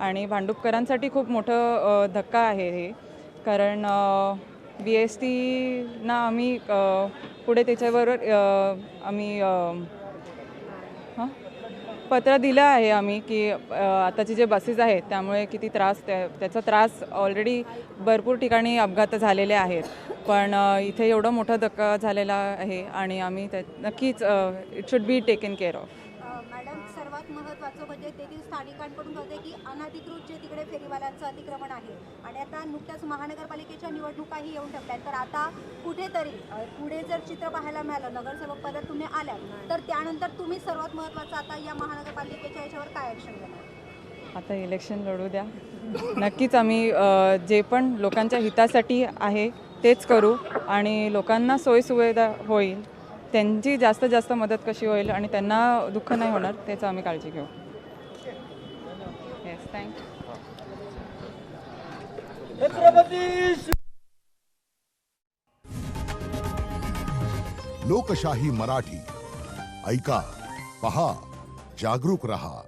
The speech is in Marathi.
आणि भांडुपकरांसाठी खूप मोठं धक्का आहे हे, कारण BSTना आम्ही पुढे त्याच्याबरोबर आम्ही पत्र दिलं आहे आम्ही की आताचे जे बसेस आहेत त्यामुळे किती त्रास त्याचा त्रास ऑलरेडी भरपूर ठिकाणी अपघात झालेले आहेत, पण इथे एवढं मोठा धक्का झालेला आहे आणि आम्ही नक्कीच it should be taken care of. Madam, सर्वात महत्त्वाचं म्हणजे तेथील स्थानिकांकडून होते की अनधिकृत जे तिकडे फेरीवाल्यांचं अतिक्रमण आहे आणि आता नुकत्याच महानगरपालिकेच्या निवडणुकाही येऊन ठेवल्या, तर आता कुठेतरी पुढे जर चित्र पाहायला मिळालं, नगरसेवक पदात तुम्ही आल्या, तर त्यानंतर तुम्ही सर्वात महत्त्वाचं आता या महानगरपालिकेच्या याच्यावर काय ॲक्शन घेणार? आता इलेक्शन लढू द्या, नक्कीच आम्ही जे पण लोकांच्या हितासाठी आहे तेच करू आणि लोकांना सोयीसुविधा होईल, त्यांची जास्तीत जास्त मदत कशी होईल आणि त्यांना दुःख नाही होणार त्याचं आम्ही काळजी घेऊ. Yes, thank you. लोकशाही मराठी ऐका, पहा, जागरूक रहा.